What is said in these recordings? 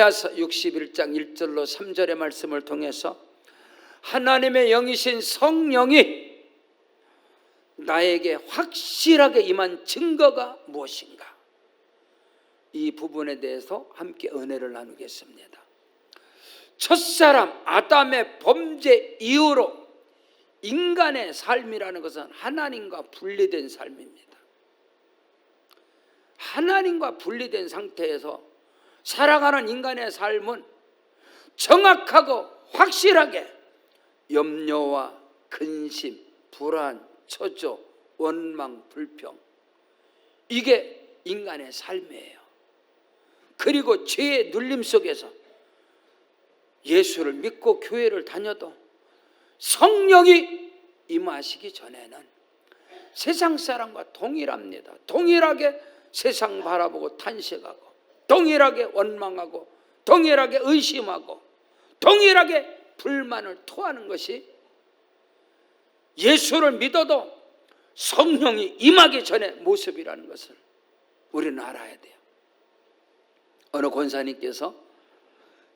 이사야서 61장 1절로 3절의 말씀을 통해서 하나님의 영이신 성령이 나에게 확실하게 임한 증거가 무엇인가, 이 부분에 대해서 함께 은혜를 나누겠습니다. 첫사람 아담의 범죄 이후로 인간의 삶이라는 것은 하나님과 분리된 삶입니다. 하나님과 분리된 상태에서 살아가는 인간의 삶은 정확하고 확실하게 염려와 근심, 불안, 초조, 원망, 불평, 이게 인간의 삶이에요. 그리고 죄의 눌림 속에서 예수를 믿고 교회를 다녀도 성령이 임하시기 전에는 세상 사람과 동일합니다. 동일하게 세상 바라보고 탄식하고, 동일하게 원망하고, 동일하게 의심하고, 동일하게 불만을 토하는 것이 예수를 믿어도 성령이 임하기 전의 모습이라는 것을 우리는 알아야 돼요. 어느 권사님께서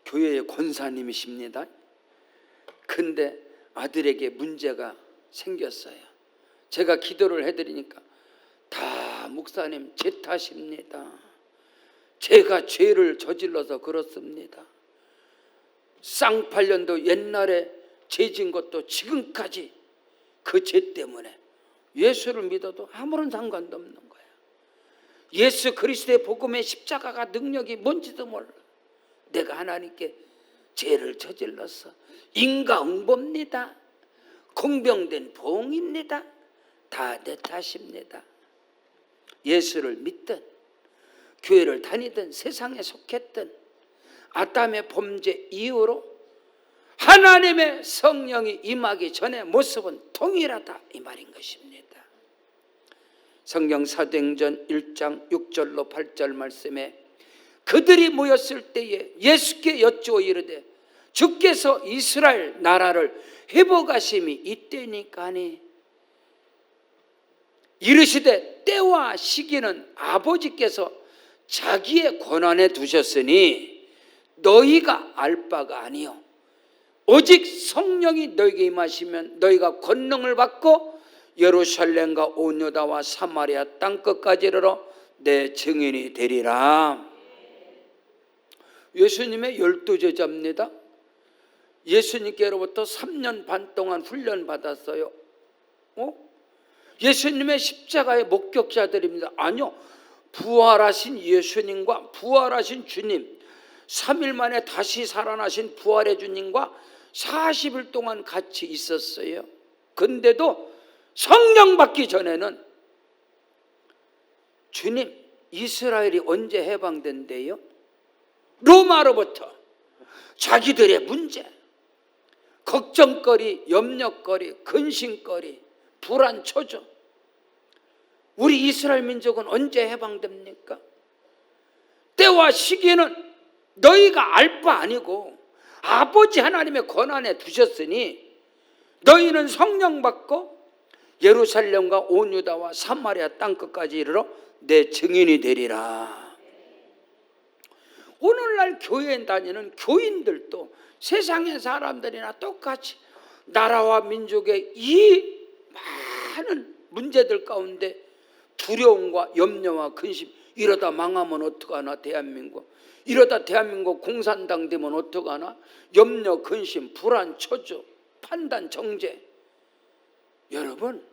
교회의 권사님이십니다. 근데 아들에게 문제가 생겼어요. 제가 기도를 해드리니까 다 목사님 제 탓입니다. 제가 죄를 저질러서 그렇습니다. 쌍팔년도 옛날에 죄진 것도 지금까지 그 죄 때문에 예수를 믿어도 아무런 상관도 없는 거예요. 예수 그리스도의 복음의 십자가가 능력이 뭔지도 몰라. 내가 하나님께 죄를 저질러서 인과응보입니다. 공병된 보응입니다. 다 내 탓입니다. 예수를 믿든 교회를 다니든 세상에 속했든 아담의 범죄 이후로 하나님의 성령이 임하기 전의 모습은 동일하다, 이 말인 것입니다. 성경 사도행전 1장 6절로 8절 말씀에 그들이 모였을 때에 예수께 여쭈어 이르되 주께서 이스라엘 나라를 회복하심이 이때니까니 이르시되 때와 시기는 아버지께서 자기의 권한에 두셨으니 너희가 알 바가 아니요 오직 성령이 너희에게 임하시면 너희가 권능을 받고 예루살렘과 온 유다와 사마리아 땅끝까지 이르러 내 증인이 되리라. 예수님의 12제자입니다. 예수님께로부터 3년 반 동안 훈련 받았어요. 예수님의 십자가의 목격자들입니다. 아니요, 부활하신 예수님과 부활하신 주님, 3일 만에 다시 살아나신 부활의 주님과 40일 동안 같이 있었어요. 근데도 성령 받기 전에는 주님, 이스라엘이 언제 해방된대요? 로마로부터 자기들의 문제, 걱정거리, 염려거리, 근심거리, 불안, 초조, 우리 이스라엘 민족은 언제 해방됩니까? 때와 시기는 너희가 알 바 아니고 아버지 하나님의 권한에 두셨으니 너희는 성령 받고 예루살렘과 온 유다와 사마리아 땅끝까지 이르러 내 증인이 되리라. 오늘날 교회에 다니는 교인들도 세상의 사람들이나 똑같이 나라와 민족의 이 많은 문제들 가운데 두려움과 염려와 근심, 이러다 망하면 어떡하나 대한민국, 이러다 대한민국 공산당 되면 어떡하나, 염려, 근심, 불안, 초조, 판단, 정죄. 여러분,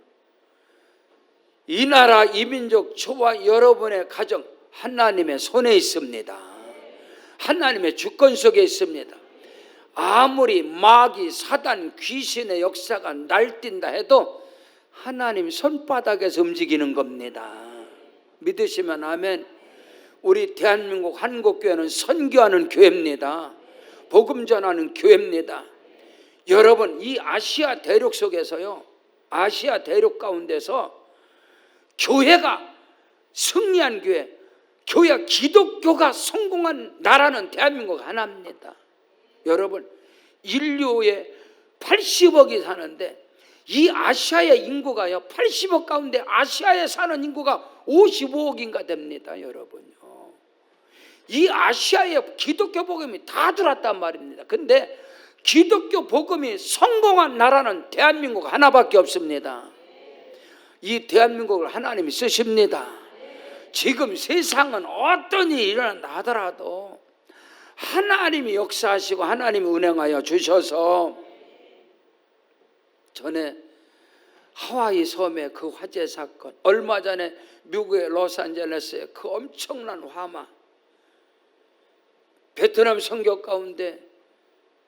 이 나라, 이 민족, 저와 여러분의 가정 하나님의 손에 있습니다. 하나님의 주권 속에 있습니다. 아무리 마귀, 사단, 귀신의 역사가 날뛴다 해도 하나님 손바닥에서 움직이는 겁니다. 믿으시면 아멘. 우리 대한민국 한국교회는 선교하는 교회입니다. 복음 전하는 교회입니다. 여러분, 이 아시아 대륙 속에서요, 아시아 대륙 가운데서 교회가 승리한 교회, 교회가 기독교가 성공한 나라는 대한민국 하나입니다. 여러분, 인류의 80억이 사는데 이 아시아의 인구가요, 80억 가운데 아시아에 사는 인구가 55억인가 됩니다. 여러분요, 이 아시아에 기독교 복음이 다 들어왔단 말입니다. 근데 기독교 복음이 성공한 나라는 대한민국 하나밖에 없습니다. 이 대한민국을 하나님이 쓰십니다. 지금 세상은 어떤 일이 일어난다 하더라도 하나님이 역사하시고 하나님이 운행하여 주셔서, 전에 하와이 섬의 그 화재 사건, 얼마 전에 미국의 로스앤젤레스의 그 엄청난 화마, 베트남 선교 가운데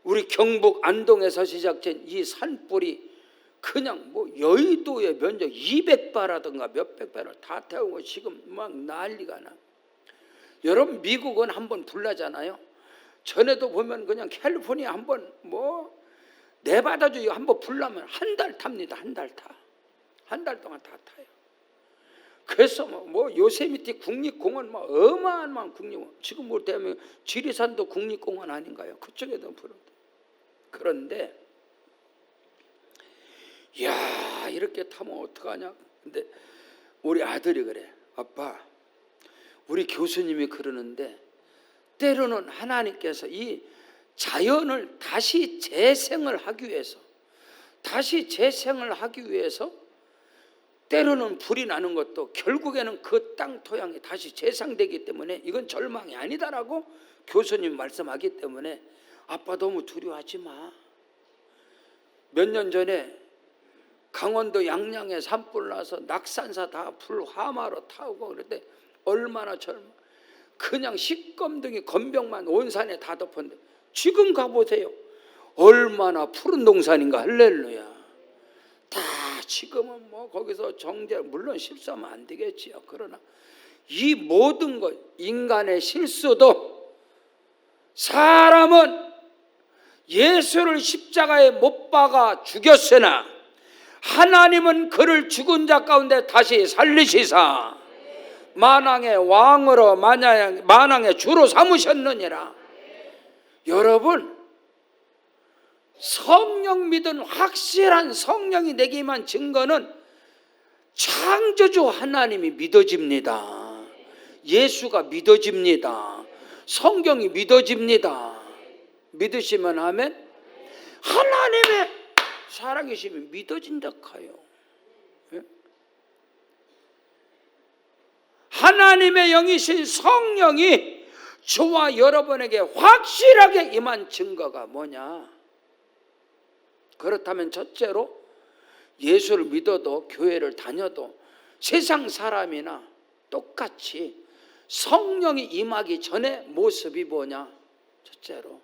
우리 경북 안동에서 시작된 이 산불이 그냥 뭐 여의도의 면적 200배라든가 몇백 배를 다 태우고 지금 막 난리가 나. 여러분, 미국은 한번 불나잖아요. 전에도 보면 그냥 캘리포니아 한번 뭐 네바다주 한번 불나면 한 달 탑니다. 한 달 타. 한 달 동안 다 타요. 그래서 뭐 요세미티 국립공원 뭐 어마어마한 국립공원, 지금 뭐 대한민국 지리산도 국립공원 아닌가요? 그쪽에도 불어. 그런데 야, 이렇게 타면 어떡하냐. 근데 우리 아들이 그래. 아빠, 우리 교수님이 그러는데 때로는 하나님께서 이 자연을 다시 재생을 하기 위해서 때로는 불이 나는 것도 결국에는 그 땅 토양이 다시 재생되기 때문에 이건 절망이 아니다라고 교수님 말씀하기 때문에 아빠 너무 두려워하지 마. 몇 년 전에 강원도 양양에 산불 나서 낙산사 다 불 화마로 타고 그럴 때 얼마나 그냥 식검등이 건병만 온 산에 다 덮었는데 지금 가보세요. 얼마나 푸른 동산인가. 할렐루야. 다 지금은 뭐 거기서 정제, 물론 실수하면 안 되겠지요. 그러나 이 모든 것, 인간의 실수도, 사람은 예수를 십자가에 못 박아 죽였으나 하나님은 그를 죽은 자 가운데 다시 살리시사 만왕의 왕으로 만왕의 주로 삼으셨느니라. 여러분, 성령 믿은 확실한 성령이 내게만 증거는 창조주 하나님이 믿어집니다. 예수가 믿어집니다. 성경이 믿어집니다. 믿으시면 아멘. 하나님의 살아계심이 믿어진다 카요. 하나님의 영이신 성령이 저와 여러분에게 확실하게 임한 증거가 뭐냐? 그렇다면 첫째로 예수를 믿어도 교회를 다녀도 세상 사람이나 똑같이 성령이 임하기 전에 모습이 뭐냐? 첫째로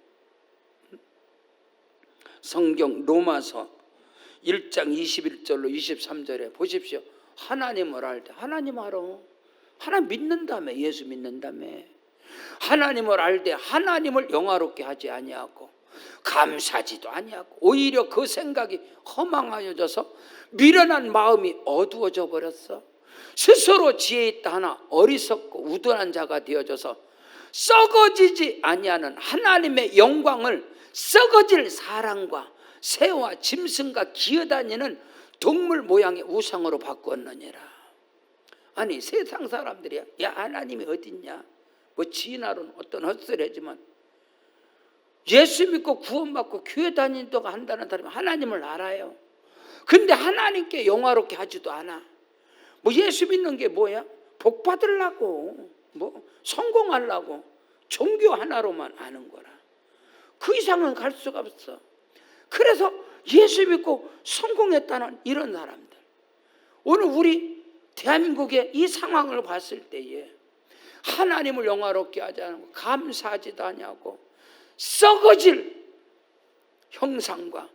성경 로마서 1장 21절로 23절에 보십시오. 하나님을 알 때, 하나님 알아. 하나님 믿는다며. 예수 믿는다며. 하나님을 알 때 하나님을 영화롭게 하지 아니하고 감사지도 아니하고 오히려 그 생각이 허망하여져서 미련한 마음이 어두워져 버렸어. 스스로 지혜 있다 하나 어리석고 우둔한 자가 되어져서 썩어지지 아니하는 하나님의 영광을 썩어질 사람과 새와 짐승과 기어다니는 동물 모양의 우상으로 바꾸었느니라. 아니, 세상 사람들이야, 야 하나님이 어딨냐, 뭐 지나론 어떤 헛소리지만 예수 믿고 구원받고 교회 다닌다고 한다는 사람이 하나님을 알아요. 근데 하나님께 영화롭게 하지도 않아. 뭐 예수 믿는 게 뭐야? 복 받으려고, 뭐 성공하려고 종교 하나로만 아는 거라. 그 이상은 갈 수가 없어. 그래서 예수 믿고 성공했다는 이런 사람들, 오늘 우리 대한민국의 이 상황을 봤을 때에 하나님을 영화롭게 하지 않고 감사하지도 않냐고 썩어질 형상과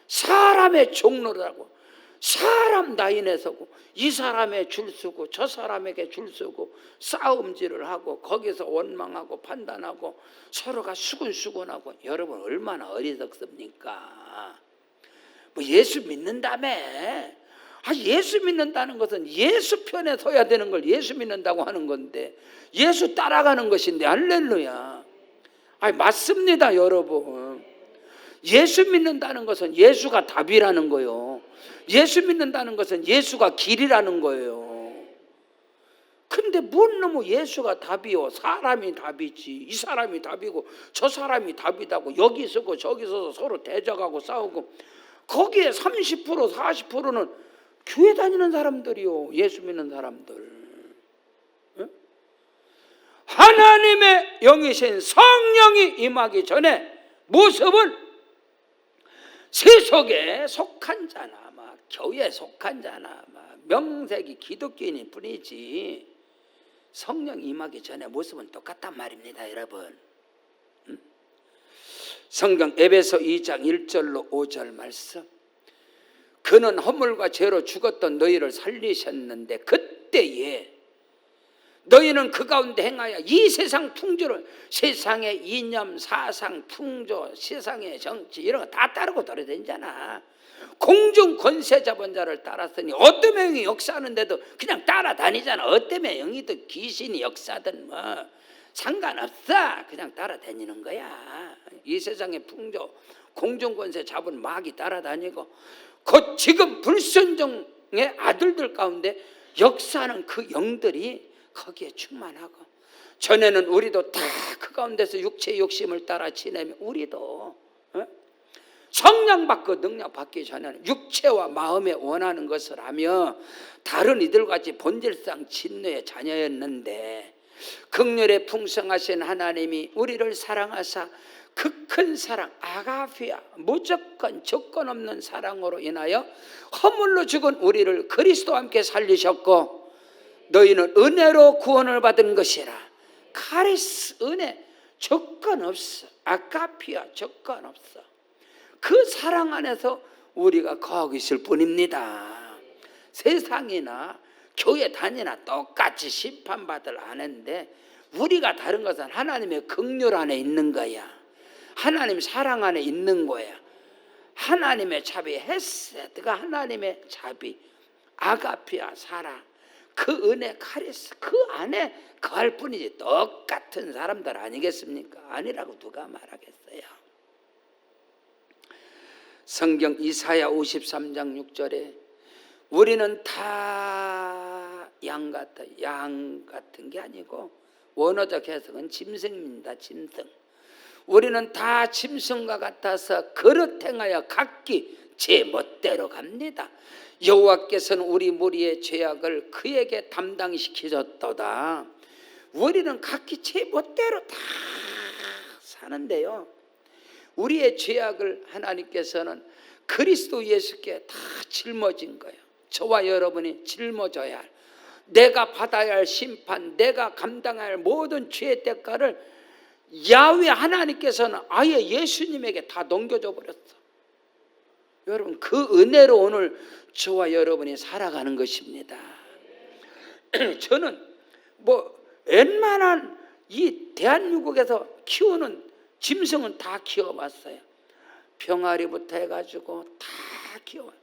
사람의 종로라고 사람 라인에 서고 이 사람의 줄 서고 저 사람에게 줄 서고 싸움질을 하고 거기서 원망하고 판단하고 서로가 수군수군하고. 여러분, 얼마나 어리석습니까? 뭐 예수 믿는다며. 예수 믿는다는 것은 예수 편에 서야 되는 걸 예수 믿는다고 하는 건데, 예수 따라가는 것인데. 할렐루야. 맞습니다, 여러분. 예수 믿는다는 것은 예수가 답이라는 거예요. 예수 믿는다는 것은 예수가 길이라는 거예요. 근데 뭔 놈의 예수가 답이요? 사람이 답이지. 이 사람이 답이고 저 사람이 답이다고 여기 서고 저기 서서 서로 대적하고 싸우고, 거기에 30% 40%는 교회 다니는 사람들이요, 예수 믿는 사람들. 응? 하나님의 영이신 성령이 임하기 전에 모습은 세속에 속한 자나 막 교회에 속한 자나 막 명색이 기독교인일 뿐이지, 성령 임하기 전에 모습은 똑같단 말입니다, 여러분. 성경 에베소 2장 1절로 5절 말씀. 그는 허물과 죄로 죽었던 너희를 살리셨는데 그때에 너희는 그 가운데 행하여 이 세상 풍조를, 세상의 이념, 사상, 풍조, 세상의 정치 이런 거 다 따르고 돌아다니잖아. 공중 권세 잡은 자를 따랐으니 어떤 명이 역사하는데도 그냥 따라다니잖아. 어떤 명이든 귀신이 역사든 뭐 상관없어, 그냥 따라다니는 거야. 이 세상의 풍조, 공중 권세 잡은 마귀 따라다니고, 곧 지금 불순종의 아들들 가운데 역사하는 그 영들이 거기에 충만하고, 전에는 우리도 다 그 가운데서 육체의 욕심을 따라 지내며, 우리도 성령 받고 능력 받기 전에는 육체와 마음에 원하는 것을 하며 다른 이들같이 본질상 진노의 자녀였는데, 긍휼에 풍성하신 하나님이 우리를 사랑하사 그 큰 사랑 아가피아, 무조건 조건 없는 사랑으로 인하여 허물로 죽은 우리를 그리스도와 함께 살리셨고, 너희는 은혜로 구원을 받은 것이라. 카리스, 은혜, 조건 없어. 아가피아, 조건 없어. 그 사랑 안에서 우리가 거하고 있을 뿐입니다. 세상이나 교회 다니나 똑같이 심판받을 아는데, 우리가 다른 것은 하나님의 긍휼 안에 있는 거야. 하나님 사랑 안에 있는 거야. 하나님의 자비, 헤세드가 하나님의 자비, 아가피아 사랑, 그 은혜, 카리스, 그 안에 거할 뿐이지 똑같은 사람들 아니겠습니까? 아니라고 누가 말하겠어요? 성경 이사야 53장 6절에 우리는 다 양 같아. 양 같은 게 아니고 원어적 해석은 짐승입니다. 짐승. 우리는 다 짐승과 같아서 그릇 행하여 각기 제 멋대로 갑니다. 여호와께서는 우리 무리의 죄악을 그에게 담당시키셨도다. 우리는 각기 제 멋대로 다 사는데요, 우리의 죄악을 하나님께서는 그리스도 예수께 다 짊어진 거예요. 저와 여러분이 짊어져야 할, 내가 받아야 할 심판, 내가 감당해야 할 모든 죄의 대가를 야훼 하나님께서는 아예 예수님에게 다 넘겨줘 버렸어. 여러분, 그 은혜로 오늘 저와 여러분이 살아가는 것입니다. 저는 웬만한 이 대한민국에서 키우는 짐승은 다 키워봤어요. 병아리부터 해가지고 다 키워요.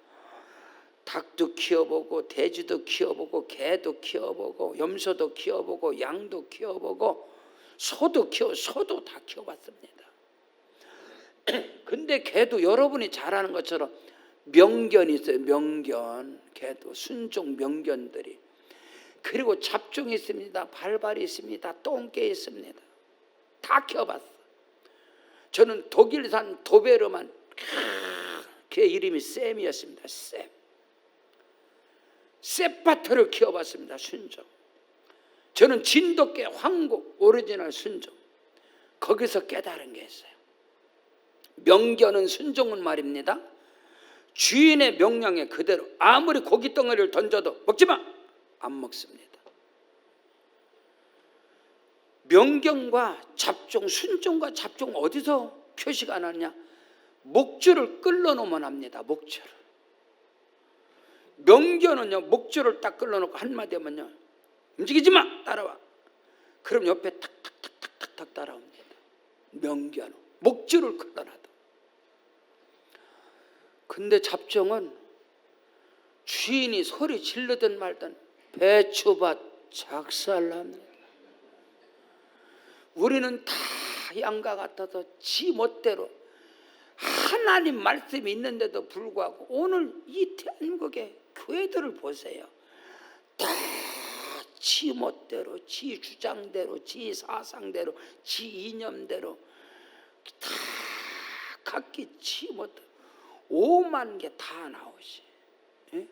닭도 키워보고 돼지도 키워보고 개도 키워보고 염소도 키워보고 양도 키워보고 소도 다 키워봤습니다. 근데 개도 여러분이 잘 아는 것처럼 명견이 있어요. 명견, 개도 순종 명견들이. 그리고 잡종이 있습니다. 발발이 있습니다. 똥개 있습니다. 다 키워봤어. 저는 독일산 도베르만 개 이름이 샘이었습니다. 셉바트를 키워봤습니다. 순종. 저는 진돗개 황국 오리지널 순종, 거기서 깨달은 게 있어요. 명견은 순종은 말입니다, 주인의 명령에 그대로 아무리 고기 덩어리를 던져도 먹지마, 안 먹습니다. 명견과 잡종, 순종과 잡종 어디서 표시가 나느냐? 목줄을 끌어놓으면 합니다. 목줄을. 명견은요, 목줄을 딱 끌어놓고 한마디 하면요, 움직이지 마, 따라와. 그럼 옆에 탁탁탁탁탁 따라옵니다. 명견은 목줄을 끌어놔도. 근데 잡종은 주인이 소리 지르든 말든 배추밭 작살납니다. 우리는 다 양과 같아서 지 멋대로 하나님 말씀이 있는데도 불구하고 오늘 이 대한민국의 교회들을 보세요. 다 지 멋대로, 지 주장대로, 지 사상대로, 지 이념대로 다 각기 지 멋대로 5만 개 다 나오시. 예?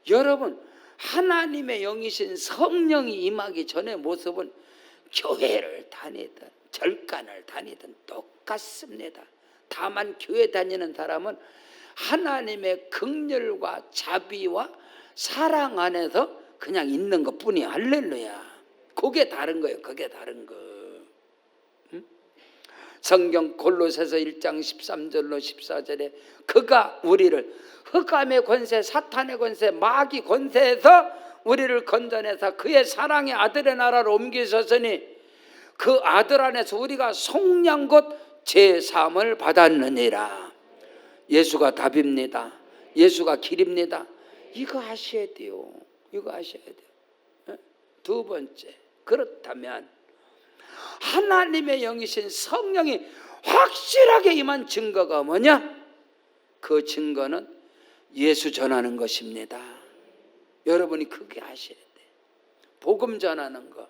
여러분, 하나님의 영이신 성령이 임하기 전의 모습은 교회를 다니든 절간을 다니든 똑같습니다. 다만 교회 다니는 사람은 하나님의 긍휼과 자비와 사랑 안에서 그냥 있는 것뿐이야. 할렐루야. 그게 다른 거예요. 그게 다른 거. 응? 성경 골로새서 1장 13절로 14절에 그가 우리를 흑암의 권세, 사탄의 권세, 마귀 권세에서 우리를 건져내서 그의 사랑의 아들의 나라로 옮기셨으니 그 아들 안에서 우리가 속량 곧 제사함을 받았느니라. 예수가 답입니다. 예수가 길입니다. 이거 아셔야 돼요. 이거 아셔야 돼요. 두 번째, 그렇다면 하나님의 영이신 성령이 확실하게 임한 증거가 뭐냐? 그 증거는 예수 전하는 것입니다. 여러분이 그게 아셔야 돼. 복음 전하는 거.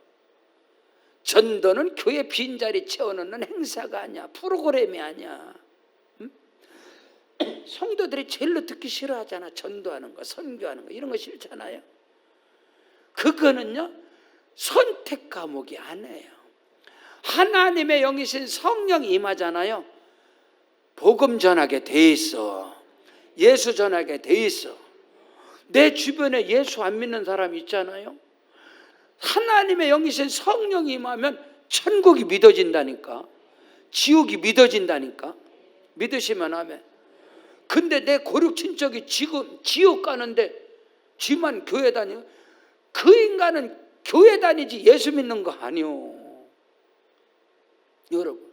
전도는 교회 빈자리 채워넣는 행사가 아니야. 프로그램이 아니야. 응? 성도들이 제일로 듣기 싫어하잖아. 전도하는 거, 선교하는 거, 이런 거 싫잖아요. 그거는요, 선택 과목이 아니에요. 하나님의 영이신 성령이 임하잖아요. 복음 전하게 돼 있어. 예수 전하게 돼 있어. 내 주변에 예수 안 믿는 사람 있잖아요. 하나님의 영이신 성령이 임하면 천국이 믿어진다니까. 지옥이 믿어진다니까. 믿으시면 아멘. 근데 내 고륙 친척이 지금 지옥 가는데 지만 교회 다녀. 그 인간은 교회 다니지 예수 믿는 거 아니요. 여러분,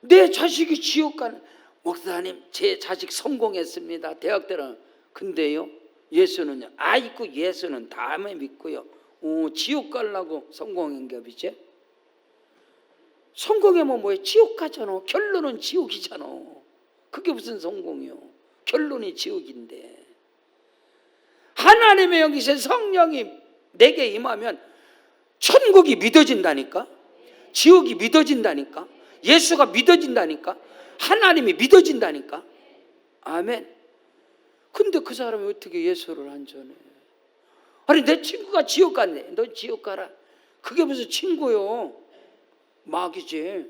내 자식이 지옥 가는, 목사님 제 자식 성공했습니다. 대학 들어. 근데요, 예수는요? 아이고, 예수는 다음에 믿고요. 지옥 가려고 성공한 겹이지? 성공하면 뭐예요? 지옥 가잖아. 결론은 지옥이잖아. 그게 무슨 성공이요? 결론이 지옥인데. 하나님의 영이신 성령이 내게 임하면 천국이 믿어진다니까. 지옥이 믿어진다니까. 예수가 믿어진다니까. 하나님이 믿어진다니까. 아멘. 근데 그 사람이 어떻게 예수를 안 전해? 아니, 내 친구가 지옥 갔네. 너 지옥 가라. 그게 무슨 친구요? 마귀지.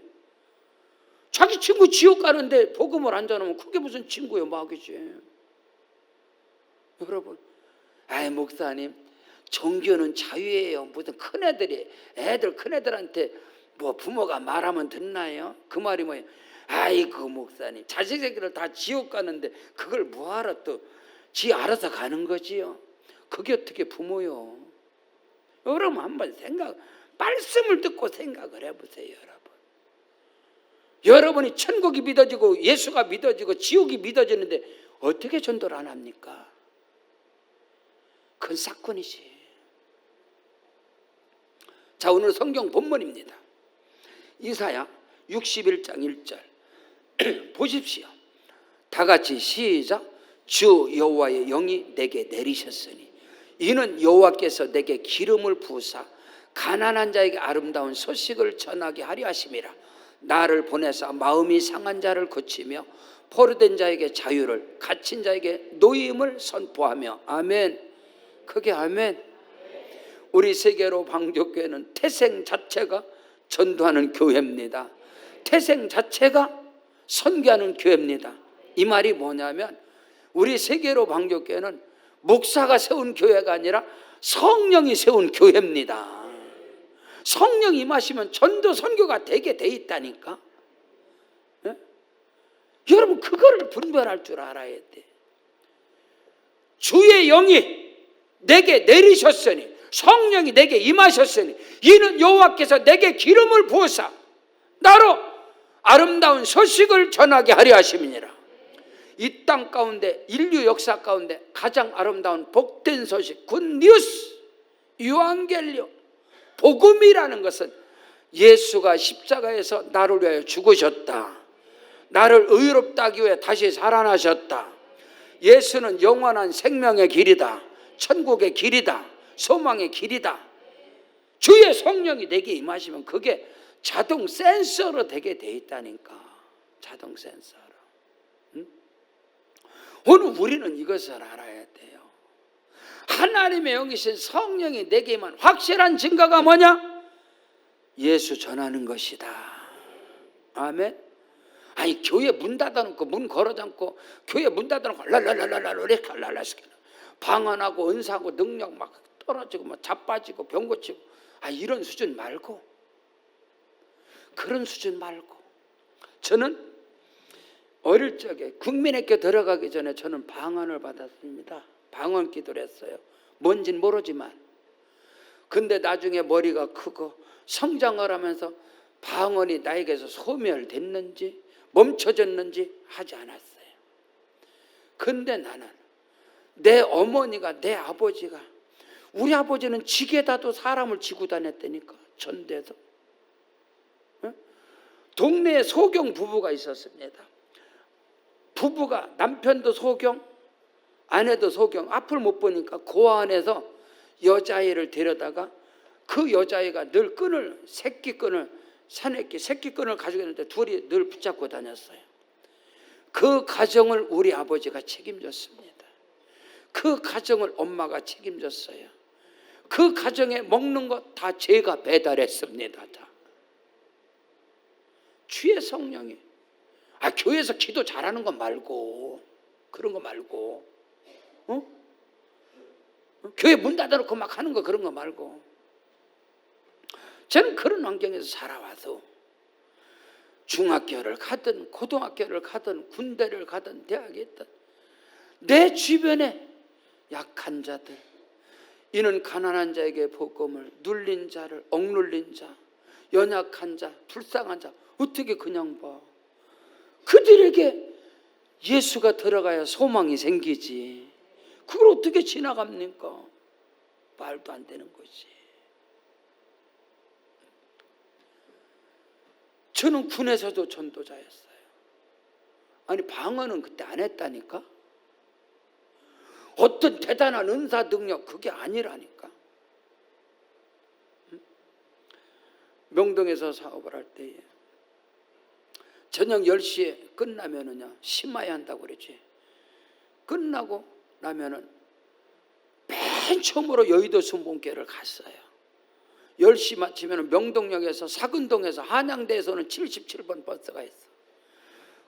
자기 친구 지옥 가는데 복음을 안 전하면 그게 무슨 친구요? 마귀지. 여러분, 아이 목사님, 종교는 자유예요. 무슨 큰애들이, 큰애들한테 뭐 부모가 말하면 듣나요? 그 말이 뭐예요? 아이고 목사님, 자식 새끼를 다 지옥 가는데 그걸 뭐하러 또 지 알아서 가는 거지요? 그게 어떻게 부모요? 여러분 한번 말씀을 듣고 생각을 해보세요. 여러분이 천국이 믿어지고 예수가 믿어지고 지옥이 믿어지는데 어떻게 전도를 안 합니까? 그건 사건이지. 자, 오늘 성경 본문입니다. 이사야 61장 1절 보십시오. 다 같이 시작. 주 여호와의 영이 내게 내리셨으니 이는 여호와께서 내게 기름을 부으사 가난한 자에게 아름다운 소식을 전하게 하려 하심이라. 나를 보내사 마음이 상한 자를 고치며 포로된 자에게 자유를, 갇힌 자에게 노임을 선포하며. 아멘. 그게 아멘. 우리 세계로 방족교회는 태생 자체가 전도하는 교회입니다. 태생 자체가 선교하는 교회입니다. 이 말이 뭐냐면 우리 세계로 방족교회는 목사가 세운 교회가 아니라 성령이 세운 교회입니다. 성령이 임하시면 전도 선교가 되게 돼 있다니까. 예? 여러분 그거를 분별할 줄 알아야 돼. 주의 영이 내게 내리셨으니, 성령이 내게 임하셨으니 이는 여호와께서 내게 기름을 부으사 나로 아름다운 소식을 전하게 하려 하심이니라. 이 땅 가운데, 인류 역사 가운데 가장 아름다운 복된 소식, 굿뉴스, 유앙겔리오, 복음이라는 것은 예수가 십자가에서 나를 위하여 죽으셨다. 나를 의롭다 하기 위해 다시 살아나셨다. 예수는 영원한 생명의 길이다. 천국의 길이다. 소망의 길이다. 주의 성령이 내게 임하시면 그게 자동 센서로 되게 돼 있다니까. 자동 센서로. 응? 오늘 우리는 이것을 알아야 돼요. 하나님의 영이신 성령이 내게 임한 확실한 증거가 뭐냐? 예수 전하는 것이다. 아멘. 아니 교회 문 닫아놓고 문 걸어잠고 교회 문 닫아놓고 랄랄랄랄랄랄랄랄랄 방언하고 은사하고 능력 막 떨어지고 막 자빠지고 병 고치고 이런 수준 말고, 그런 수준 말고, 저는 어릴 적에 국민학교 들어가기 전에 저는 방언을 받았습니다. 방언 기도를 했어요. 뭔진 모르지만. 근데 나중에 머리가 크고 성장을 하면서 방언이 나에게서 소멸됐는지 멈춰졌는지 하지 않았어요. 근데 나는 내 어머니가, 내 아버지가, 우리 아버지는 지게다도 사람을 지고 다녔다니까. 전대에서. 동네에 소경 부부가 있었습니다. 부부가 남편도 소경, 아내도 소경. 앞을 못 보니까 그 안에서 여자애를 데려다가 그 여자애가 늘 끈을, 새끼 끈을, 사내끼 새끼 끈을 가지고 있는데 둘이 늘 붙잡고 다녔어요. 그 가정을 우리 아버지가 책임졌습니다. 그 가정을 엄마가 책임졌어요. 그 가정에 먹는 것 다 제가 배달했습니다. 다. 주의 성령이 교회에서 기도 잘하는 거 말고, 그런 거 말고, 교회 문 닫아놓고 막 하는 거, 그런 거 말고. 저는 그런 환경에서 살아와서 중학교를 가든 고등학교를 가든 군대를 가든 대학에 있든 내 주변에 약한 자들, 이는 가난한 자에게 복음을, 눌린 자를, 억눌린 자, 연약한 자, 불쌍한 자 어떻게 그냥 봐. 그들에게 예수가 들어가야 소망이 생기지. 그걸 어떻게 지나갑니까? 말도 안 되는 거지. 저는 군에서도 전도자였어요. 아니 방언은 그때 안 했다니까. 어떤 대단한 은사 능력 그게 아니라니까. 명동에서 사업을 할 때에 저녁 10시에 끝나면은요 심마야 한다고 그러지. 끝나고 나면은 맨 처음으로 여의도 순복음교회를 갔어요. 10시 마치면 명동역에서 사근동에서 한양대에서는 77번 버스가 있어.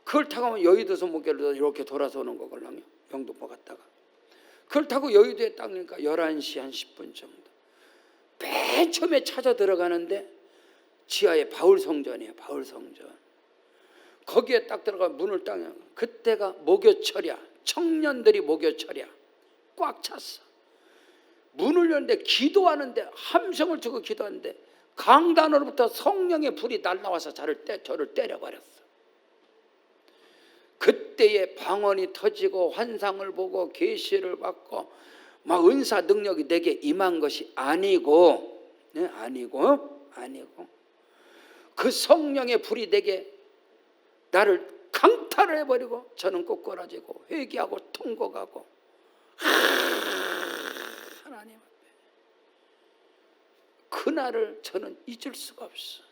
그걸 타고 가면 여의도 순복음교회로 이렇게 돌아서 오는 거거든요. 명동포 갔다가. 그걸 타고 여의도에 딱 가니까 11시 한 10분 정도. 맨 처음에 찾아 들어가는데 지하에 바울성전이에요. 바울성전. 거기에 딱 들어가 문을 딱 열고 그때가 목요철이야. 청년들이 목요철이야. 꽉 찼어. 문을 열는데 기도하는데 함성을 치고 기도하는데 강단으로부터 성령의 불이 날라와서 저를 때려버렸어. 그때에 방언이 터지고 환상을 보고 계시를 받고 막 은사 능력이 내게 임한 것이 아니고, 아니고 그 성령의 불이 내게 나를 강탈을 해버리고 저는 꼬꾸라지고 회개하고 통곡하고 하나님 앞에 그날을 저는 잊을 수가 없어.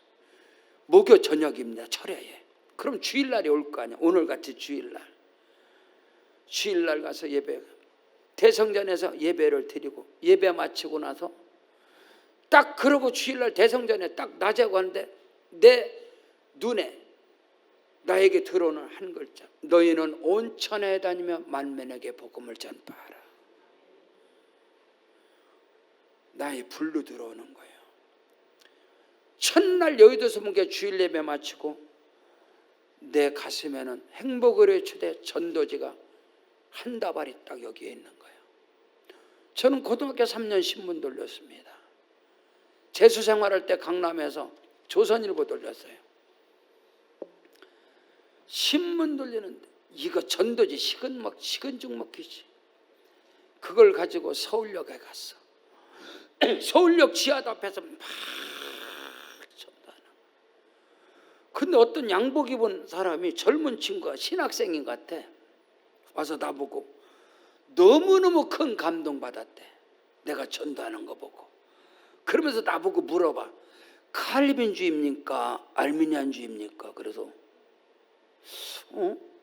목요 저녁입니다. 철야에. 그럼 주일날이 올 거 아니야. 오늘같이 주일날 가서 예배, 대성전에서 예배를 드리고 예배 마치고 나서 딱 그러고 주일날 대성전에 딱 낮에 가는데 내 눈에 나에게 들어오는 한 글자, 너희는 온 천하에 다니며 만민에게 복음을 전파하라. 나의 불로 들어오는 거예요. 첫날 여의도 순복음교회 주일 예배 마치고 내 가슴에는 행복의 초대 전도지가 한 다발이 딱 여기에 있는 거예요. 저는 고등학교 3년 신문 돌렸습니다. 재수 생활할 때 강남에서 조선일보 돌렸어요. 신문 돌리는데 이거 전도지 식은죽 먹기지. 그걸 가지고 서울역에 갔어. 서울역 지하도 앞에서 막 전도하는. 근데 어떤 양복 입은 사람이 젊은 친구가 신학생인 것 같아. 와서 나보고 너무너무 큰 감동받았대. 내가 전도하는 거 보고. 그러면서 나보고 물어봐. 칼빈주의입니까? 알미니안주의입니까? 그래서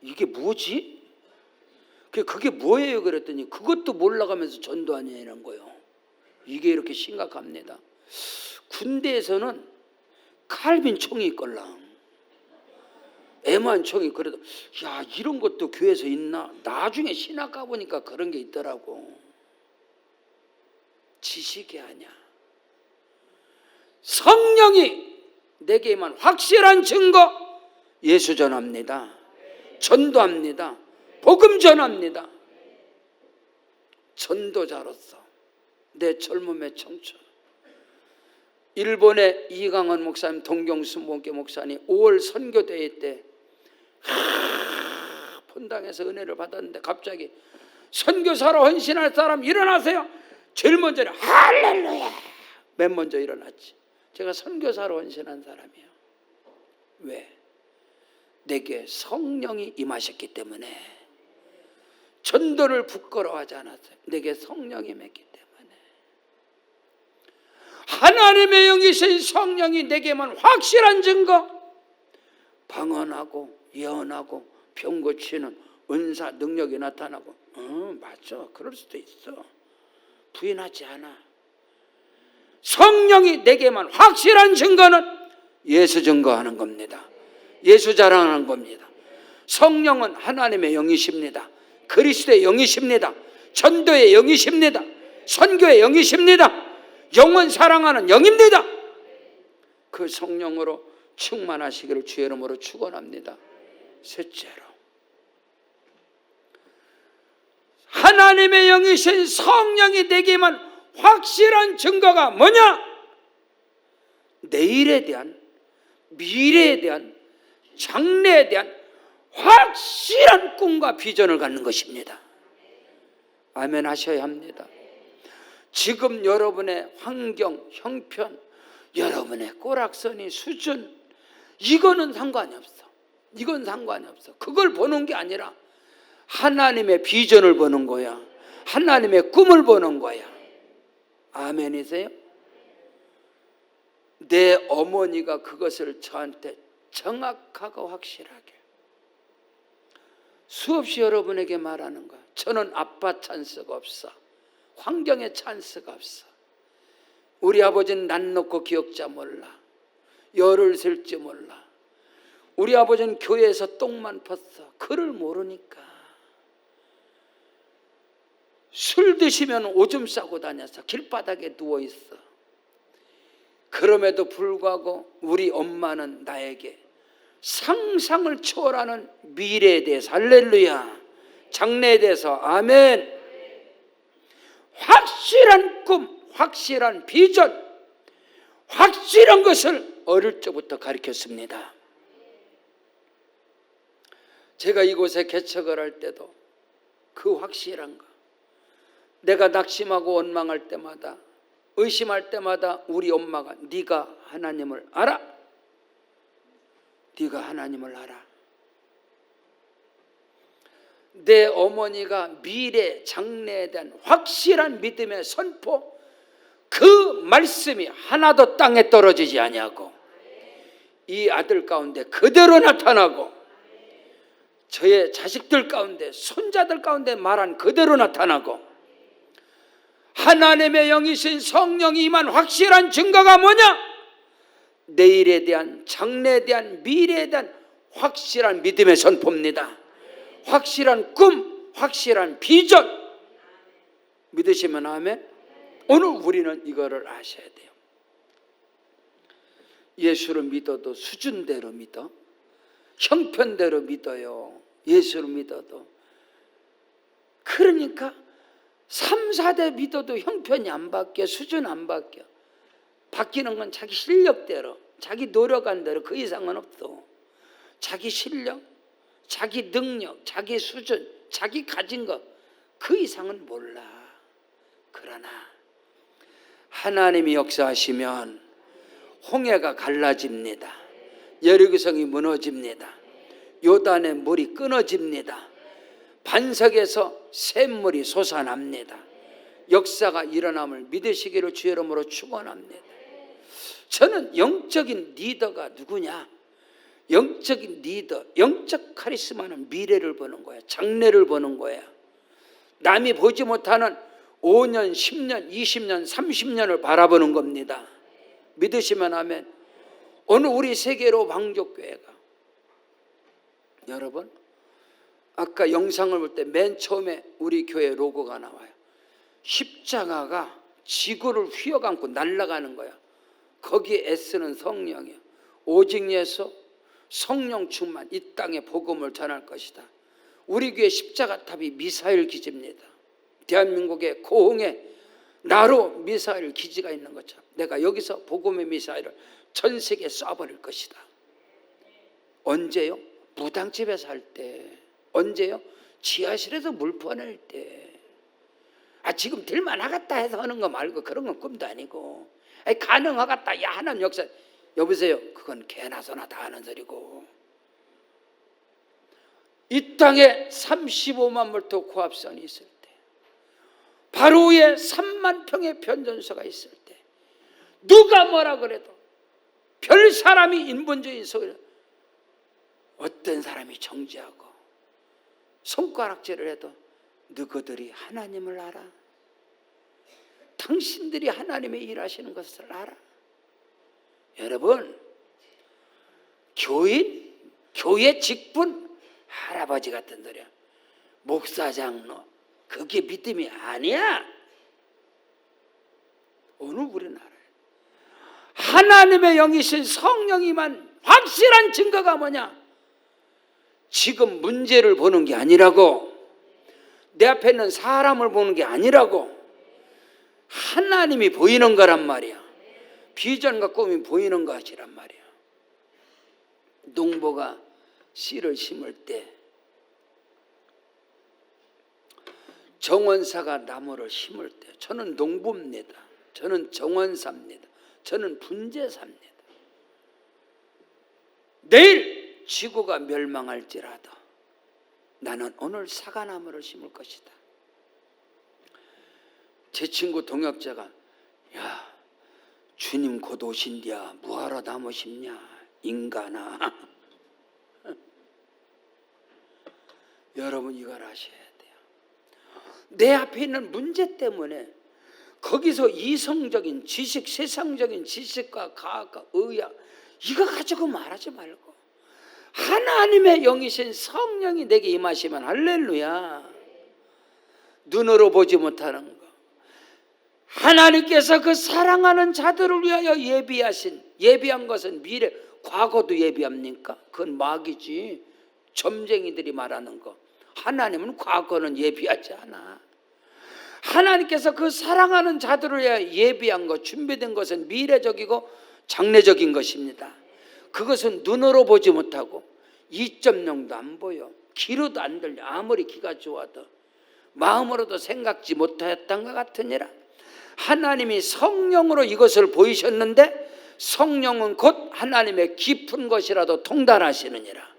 이게 뭐지? 그게 뭐예요? 그랬더니 그것도 몰라가면서 전도하냐는 거예요. 이게 이렇게 심각합니다. 군대에서는 칼빈 총이 있걸랑, 에만 총이. 그래도 야, 이런 것도 교회에서 있나? 나중에 신학 가보니까 그런 게 있더라고. 지식이 아니야. 성령이 내게만 확실한 증거. 예수 전합니다. 전도합니다. 복음 전합니다. 전도자로서 내 젊음의 청춘. 일본의 이강원 목사님, 동경순복교 목사님 5월 선교대회 때 본당에서 은혜를 받았는데 갑자기 선교사로 헌신할 사람 일어나세요. 제일 먼저 할렐루야. 맨 먼저 일어났지. 제가 선교사로 헌신한 사람이에요. 왜? 내게 성령이 임하셨기 때문에. 전도를 부끄러워하지 않았어요. 내게 성령이 임했기 때문에. 하나님의 영이신 성령이 내게만 확실한 증거. 방언하고 예언하고 병 고치는 은사 능력이 나타나고. 맞죠. 그럴 수도 있어. 부인하지 않아. 성령이 내게만 확실한 증거는 예수 증거하는 겁니다. 예수 자랑하는 겁니다. 성령은 하나님의 영이십니다. 그리스도의 영이십니다. 전도의 영이십니다. 선교의 영이십니다. 영원 사랑하는 영입니다. 그 성령으로 충만하시기를 주의 이름으로 축원합니다. 셋째로, 하나님의 영이신 성령이 내게만 확실한 증거가 뭐냐? 내일에 대한, 미래에 대한, 장래에 대한 확실한 꿈과 비전을 갖는 것입니다. 아멘 하셔야 합니다. 지금 여러분의 환경, 형편, 여러분의 꼬락서니, 수준, 이거는 상관이 없어. 이건 상관이 없어. 그걸 보는 게 아니라 하나님의 비전을 보는 거야. 하나님의 꿈을 보는 거야. 아멘이세요? 내 어머니가 그것을 저한테 정확하고 확실하게 수없이 여러분에게 말하는 거야. 저는 아빠 찬스가 없어. 환경에 찬스가 없어. 우리 아버지는 난 놓고 기억자 몰라. 열을 셀지 몰라. 우리 아버지는 교회에서 똥만 폈어. 그를 모르니까. 술 드시면 오줌 싸고 다녔어. 길바닥에 누워있어. 그럼에도 불구하고 우리 엄마는 나에게 상상을 초월하는 미래에 대해서, 할렐루야, 장래에 대해서, 아멘, 확실한 꿈, 확실한 비전, 확실한 것을 어릴 적부터 가르쳤습니다. 제가 이곳에 개척을 할 때도 그 확실한 거, 내가 낙심하고 원망할 때마다, 의심할 때마다 우리 엄마가 네가 하나님을 알아? 네가 하나님을 알아. 내 어머니가 미래 장래에 대한 확실한 믿음의 선포, 그 말씀이 하나도 땅에 떨어지지 아니하고 이 아들 가운데 그대로 나타나고 저의 자식들 가운데, 손자들 가운데 말한 그대로 나타나고, 하나님의 영이신 성령이 임한 확실한 증거가 뭐냐? 내일에 대한, 장래에 대한, 미래에 대한 확실한 믿음의 선포입니다. 확실한 꿈, 확실한 비전. 믿으시면 아멘. 오늘 우리는 이거를 아셔야 돼요. 예수를 믿어도 수준대로 믿어. 형편대로 믿어요. 예수를 믿어도. 그러니까 3, 4대 믿어도 형편이 안 바뀌어. 수준 안 바뀌어. 바뀌는 건 자기 실력대로, 자기 노력한 대로. 그 이상은 없어. 자기 실력, 자기 능력, 자기 수준, 자기 가진 것, 그 이상은 몰라. 그러나 하나님이 역사하시면 홍해가 갈라집니다. 여리고성이 무너집니다. 요단의 물이 끊어집니다. 반석에서 샘물이 솟아납니다. 역사가 일어남을 믿으시기를 주의 이름으로 축원합니다. 저는 영적인 리더가 누구냐? 영적인 리더, 영적 카리스마는 미래를 보는 거야. 장래를 보는 거야. 남이 보지 못하는 5년, 10년, 20년, 30년을 바라보는 겁니다. 믿으시면 아멘. 오늘 우리 세계로 방족교회가, 여러분 아까 영상을 볼 때 맨 처음에 우리 교회 로고가 나와요. 십자가가 지구를 휘어감고 날아가는 거야. 거기에 애쓰는 성령이야. 오직 예수, 성령 충만, 이 땅에 복음을 전할 것이다. 우리 교회 십자가탑이 미사일 기지입니다. 대한민국의 고흥에 나로 미사일 기지가 있는 것처럼 내가 여기서 복음의 미사일을 전 세계에 쏴버릴 것이다. 언제요? 무당집에서 할 때. 언제요? 지하실에서 물 퍼낼 때. 지금 될만하겠다 해서 하는 거 말고 그런 건 꿈도 아니고, 가능하겠다, 야 하나님 역사. 여보세요, 그건 개나 소나 다 하는 소리고. 이 땅에 35만 몰토 고압선이 있을 때, 바로 위에 3만 평의 변전소가 있을 때, 누가 뭐라 그래도 별 사람이 인본주의 속에 어떤 사람이 정지하고 손가락질을 해도 너희들이 하나님을 알아? 당신들이 하나님의 일하시는 것을 알아? 여러분, 교인, 교회 직분, 할아버지 같은 소리야. 목사 장로, 그게 믿음이 아니야. 오늘 우리나라에 하나님의 영이신 성령이만 확실한 증거가 뭐냐? 지금 문제를 보는 게 아니라고, 내 앞에 있는 사람을 보는 게 아니라고, 하나님이 보이는 거란 말이야. 비전과 꿈이 보이는 것이란 말이야. 농부가 씨를 심을 때 정원사가 나무를 심을 때, 저는 농부입니다. 저는 정원사입니다. 저는 분재사입니다. 내일 지구가 멸망할지라도 나는 오늘 사과나무를 심을 것이다. 제 친구 동역자가, 야, 주님 곧 오신디야, 뭐하러 나무 심냐 인간아. 여러분 이걸 아셔야 돼요. 내 앞에 있는 문제 때문에 거기서 이성적인 지식, 세상적인 지식과 과학과 의학 이거 가지고 말하지 말고 하나님의 영이신 성령이 내게 임하시면 할렐루야. 눈으로 보지 못하는 거, 하나님께서 그 사랑하는 자들을 위하여 예비한 것은 미래, 과거도 예비합니까? 그건 마귀지. 점쟁이들이 말하는 거. 하나님은 과거는 예비하지 않아. 하나님께서 그 사랑하는 자들을 위하여 예비한 것, 준비된 것은 미래적이고 장래적인 것입니다. 그것은 눈으로 보지 못하고 2.0도 안 보여, 귀로도 안 들려. 아무리 귀가 좋아도 마음으로도 생각지 못하였던 것 같으니라. 하나님이 성령으로 이것을 보이셨는데 성령은 곧 하나님의 깊은 것이라도 통달하시느니라.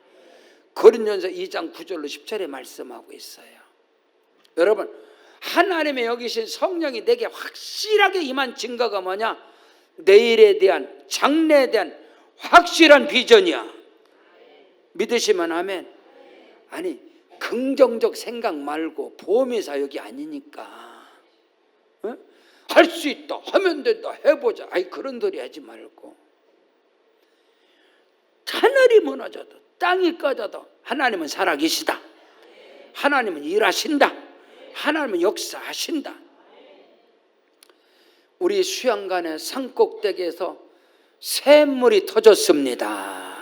고린도전서 2장 9절로 10절에 말씀하고 있어요. 여러분, 하나님의 여기신 성령이 내게 확실하게 임한 증거가 뭐냐? 내일에 대한, 장래에 대한 확실한 비전이야. 믿으시면 아멘. 아니, 긍정적 생각 말고 보험회사 여기 아니니까, 어? 할 수 있다, 하면 된다, 해보자, 그런 소리 하지 말고, 하늘이 무너져도 땅이 꺼져도 하나님은 살아계시다. 하나님은 일하신다. 하나님은 역사하신다. 우리 수양관의 산꼭대기에서 샘물이 터졌습니다.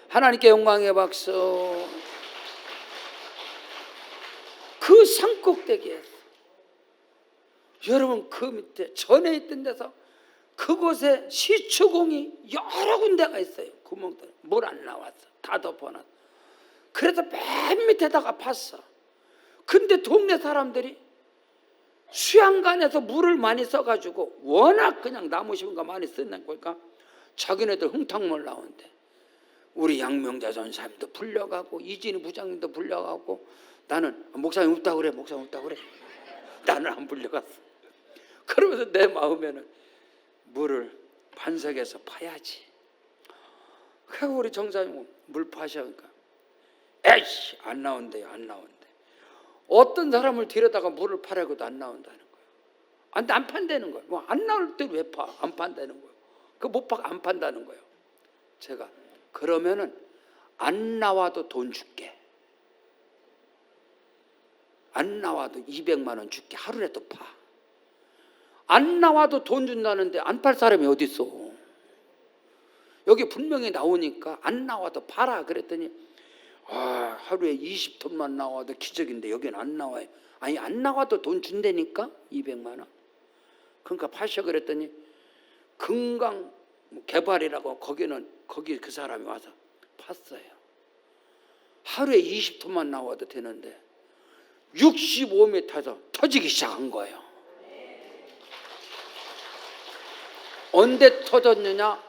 하나님께 영광의 박수. 그 산꼭대기에서, 여러분 그 밑에 전에 있던 데서 그곳에 시추공이 여러 군데가 있어요. 구멍들, 물 안 나왔어. 다 덮어놨어. 그래서 맨 밑에다가 팠어. 근데 동네 사람들이 수양관에서 물을 많이 써가지고 워낙 그냥 나무 심은 거 많이 쓰는 거니까 자기네들 흥탕물 나오는데, 우리 양명자 전사님도 불려가고 이진희 부장님도 불려가고, 나는 목사님 없다고 그래, 목사님 없다고 그래. 나는 안 불려갔어. 그러면서 내 마음에는 물을 반석에서 파야지. 그래서 우리 정사님 물 파시니까 에이씨 안 나온대요. 안 나온대. 어떤 사람을 데려다가 물을 파라고도 안 나온다는 거예요. 안 판다는 거예요. 뭐 안 나올 때 왜 파? 안 판다는 거예요. 그 못 파 안 판다는 거예요. 제가 그러면은 안 나와도 돈 줄게. 안 나와도 200만 원 줄게. 하루라도 파. 안 나와도 돈 준다는데 안 팔 사람이 어디 있어? 여기 분명히 나오니까 안 나와도 팔아. 그랬더니 하루에 20톤만 나와도 기적인데 여기는 안 나와요. 아니 안 나와도 돈 준다니까 200만 원. 그러니까 파셔 그랬더니 금강 개발이라고 거기 그 사람이 와서 팠어요. 하루에 20톤만 나와도 되는데 65m에서 터지기 시작한 거예요. 언제 터졌느냐?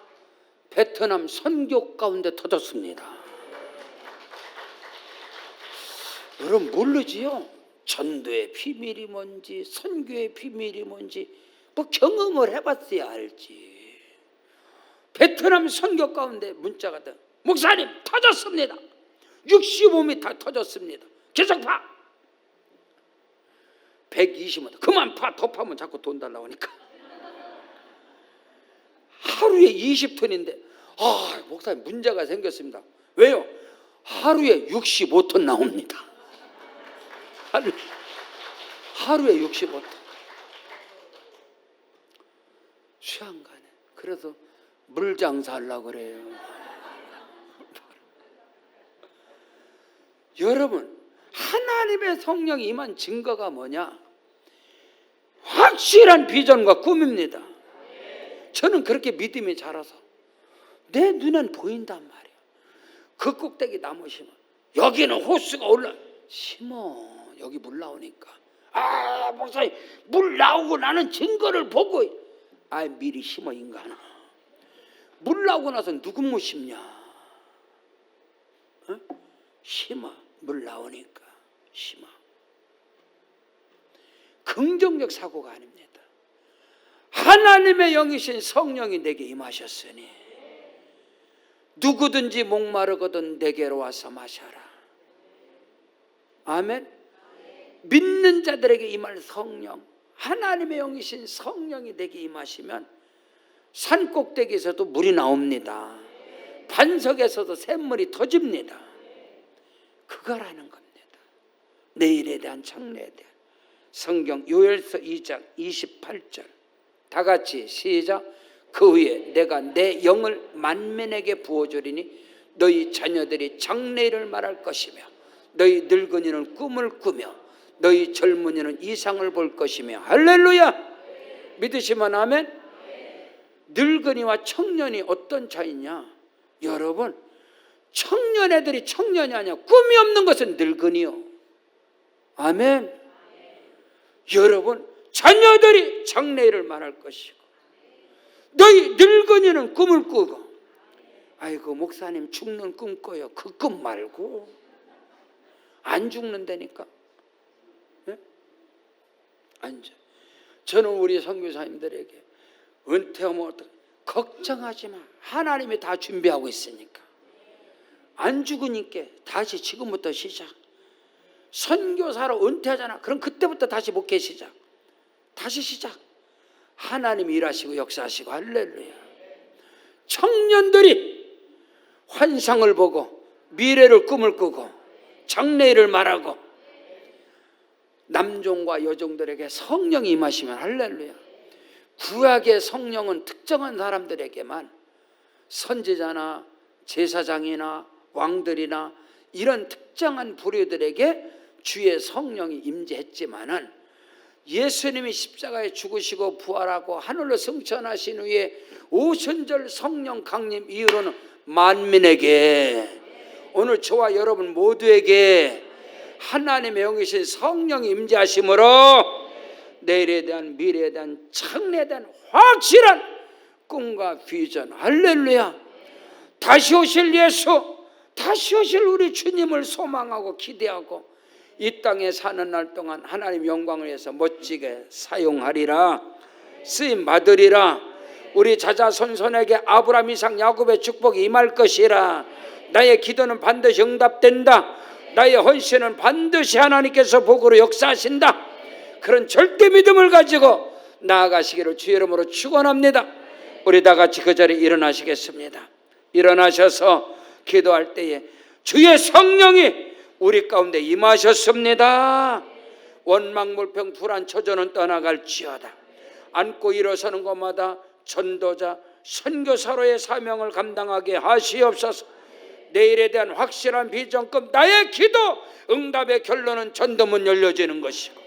베트남 선교 가운데 터졌습니다. 여러분 모르지요? 전도의 비밀이 뭔지 선교의 비밀이 뭔지 뭐 경험을 해봤어야 알지. 베트남 선교 가운데 문자가 돼. 목사님 터졌습니다. 65m 터졌습니다. 계속 파. 120m 그만 파. 더 파면 자꾸 돈 달라고 하니까. 하루에 20톤인데 목사님 문제가 생겼습니다. 왜요? 하루에 65톤 나옵니다. 하루에 65톤. 취한가네. 그래서 물장사하려고 그래요. 여러분 하나님의 성령이 임한 증거가 뭐냐? 확실한 비전과 꿈입니다. 저는 그렇게 믿음이 자라서 내 눈엔 보인단 말이야. 그 꼭대기 나무 심어. 여기는 호수가 심어. 여기 물 나오니까. 목사님 물 나오고 나는 증거를 보고 미리 심어 인간아. 물 나오고 나서 누구 못 심냐? 심어. 물 나오니까 심어. 긍정적 사고가 아닙니다. 하나님의 영이신 성령이 내게 임하셨으니 누구든지 목마르거든 내게로 와서 마셔라. 아멘. 믿는 자들에게 임할 성령, 하나님의 영이신 성령이 내게 임하시면 산 꼭대기에서도 물이 나옵니다. 반석에서도 샘물이 터집니다. 그거라는 겁니다. 내일에 대한 장래에 대한 성경 요엘서 2장 28절 다 같이 시작. 그 후에 내가 내 영을 만민에게 부어주리니 너희 자녀들이 장래일을 말할 것이며 너희 늙은이는 꿈을 꾸며 너희 젊은이는 이상을 볼 것이며. 할렐루야. 믿으시면 아멘. 늙은이와 청년이 어떤 차이냐? 여러분 청년 애들이 청년이 아니야. 꿈이 없는 것은 늙은이요. 아멘. 여러분 자녀들이 장래일을 말할 것이고 너희 늙은이는 꿈을 꾸고. 아이고 목사님 죽는 꿈 꿔요. 그 꿈 말고 안 죽는다니까. 네? 앉아. 저는 우리 선교사님들에게 은퇴하면 어떡해? 걱정하지 마. 하나님이 다 준비하고 있으니까. 안 죽으니까 다시 지금부터 시작. 선교사로 은퇴하잖아. 그럼 그때부터 다시 목회 시작. 다시 시작. 하나님이 일하시고 역사하시고. 할렐루야. 청년들이 환상을 보고 미래를 꿈을 꾸고 장래일을 말하고 남종과 여종들에게 성령이 임하시면. 할렐루야. 구약의 성령은 특정한 사람들에게만 선지자나 제사장이나 왕들이나 이런 특정한 부류들에게 주의 성령이 임재했지만은 예수님이 십자가에 죽으시고 부활하고 하늘로 승천하신 후에 오순절 성령 강림 이후로는 만민에게, 오늘 저와 여러분 모두에게 하나님의 영이신 성령이 임재하심으로 내일에 대한 미래에 대한 장래에 대한 확실한 꿈과 비전. 할렐루야. 다시 오실 예수, 다시 오실 우리 주님을 소망하고 기대하고 이 땅에 사는 날 동안 하나님 영광을 위해서 멋지게 사용하리라. 쓰임 받으리라. 우리 자자손손에게 아브라함, 이삭, 야곱의 축복이 임할 것이라. 나의 기도는 반드시 응답된다. 나의 헌신은 반드시 하나님께서 복으로 역사하신다. 그런 절대 믿음을 가지고 나아가시기를 주의 이름으로 축원합니다. 우리 다 같이 그 자리에 일어나시겠습니다. 일어나셔서 기도할 때에 주의 성령이 우리 가운데 임하셨습니다. 원망불평 불안 처저는 떠나갈지어다. 앉고 일어서는 것마다 전도자 선교사로의 사명을 감당하게 하시옵소서. 내일에 대한 확실한 비전급 나의 기도 응답의 결론은 전도문 열려지는 것이고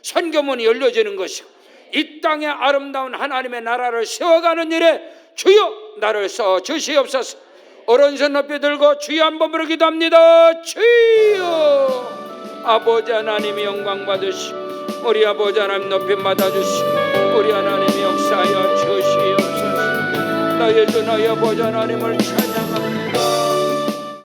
선교문이 열려지는 것이고 이 땅에 아름다운 하나님의 나라를 세워가는 일에 주여 나를 써 주시옵소서. 오른손 높이 들고 주여 한번 부르 기도합니다. 주여. 아버지 하나님이 영광 받으시고 우리 아버지 하나님 높이 받아주시고 우리 하나님이 역사하여 주시옵소서. 나의 주 나의 아버지 하나님을 찬양합니다.